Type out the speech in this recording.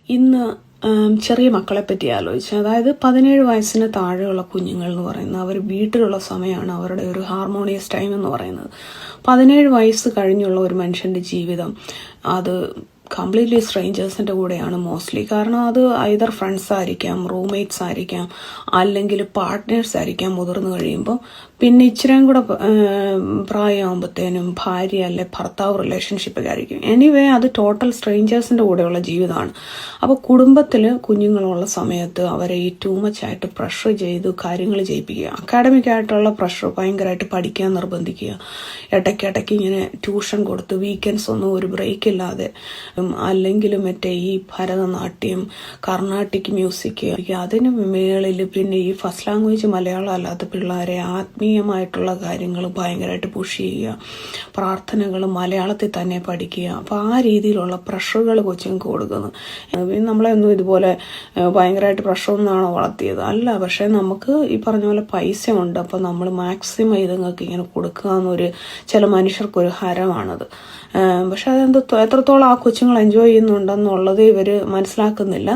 ഇന്ന് ചെറിയ മക്കളെ പറ്റി ആലോചിച്ചു. അതായത് 17 വയസ്സിന് താഴെയുള്ള കുഞ്ഞുങ്ങൾ എന്ന് പറയുന്നത് അവർ വീട്ടിലുള്ള സമയമാണ് അവരുടെ ഒരു ഹാർമോണിയസ് ടൈം എന്ന് പറയുന്നത്. 17 വയസ്സ് കഴിഞ്ഞുള്ള ഒരു മനുഷ്യൻ്റെ ജീവിതം അത് കംപ്ലീറ്റ്ലി സ്ട്രേഞ്ചേഴ്സിൻ്റെ കൂടെയാണ് മോസ്റ്റ്ലി. കാരണം അത് ഐദർ ഫ്രണ്ട്സ് ആയിരിക്കാം, റൂംമേറ്റ്സ് ആയിരിക്കാം, അല്ലെങ്കിൽ പാർട്ട്നേഴ്സ് ആയിരിക്കാം. മുതിർന്നു കഴിയുമ്പോൾ പിന്നെ ഇച്ചിരിയും കൂടെ പ്രായമാകുമ്പോഴത്തേനും ഭാര്യ അല്ലെ ഭർത്താവ് റിലേഷൻഷിപ്പിലായിരിക്കും. എനിവേ അത് ടോട്ടൽ സ്ട്രേഞ്ചേഴ്സിൻ്റെ കൂടെയുള്ള ജീവിതമാണ്. അപ്പോൾ കുടുംബത്തിൽ കുഞ്ഞുങ്ങളുള്ള സമയത്ത് അവരെ ഈ ടൂ മച്ച് ആയിട്ട് പ്രഷർ ചെയ്ത് കാര്യങ്ങൾ ചെയ്യിപ്പിക്കുക. അക്കാഡമിക് ആയിട്ടുള്ള പ്രഷർ ഭയങ്കരമായിട്ട് പഠിക്കാൻ നിർബന്ധിക്കുക. ഇടയ്ക്കിടയ്ക്ക് ഇങ്ങനെ ട്യൂഷൻ കൊടുത്ത് വീക്കെൻഡ്സ് ഒന്നും ഒരു ബ്രേക്ക് ഇല്ലാതെ, അല്ലെങ്കിൽ മറ്റേ ഈ ഭരതനാട്യം, കർണാട്ടിക് മ്യൂസിക്, അതിന് മേളിൽ പിന്നെ ഈ ഫസ്റ്റ് ലാംഗ്വേജ് മലയാളം അല്ലാത്ത പിള്ളേരെ ആത്മീയമായിട്ടുള്ള കാര്യങ്ങൾ ഭയങ്കരമായിട്ട് പുഷ് ചെയ്യുക, പ്രാർത്ഥനകൾ മലയാളത്തിൽ തന്നെ പഠിക്കുക. അപ്പോൾ ആ രീതിയിലുള്ള പ്രഷറുകൾ കൊച്ചുങ്ങൾക്ക് കൊടുക്കുന്നത്. നമ്മളെയൊന്നും ഇതുപോലെ ഭയങ്കരമായിട്ട് പ്രഷറൊന്നാണോ വളർത്തിയത്? അല്ല. പക്ഷേ നമുക്ക് ഈ പറഞ്ഞ പോലെ പൈസ ഉണ്ട്, അപ്പോൾ നമ്മൾ മാക്സിമം ഇതുങ്ങൾക്ക് ഇങ്ങനെ കൊടുക്കുക എന്നൊരു ചില മനുഷ്യർക്കൊരു ഹരമാണത്. പക്ഷെ എത്രത്തോളം ആ കൊച്ചുങ്ങൾ എൻജോയ് ചെയ്യുന്നുണ്ടെന്നുള്ളത് ഇവർ മനസ്സിലാക്കുന്നില്ല.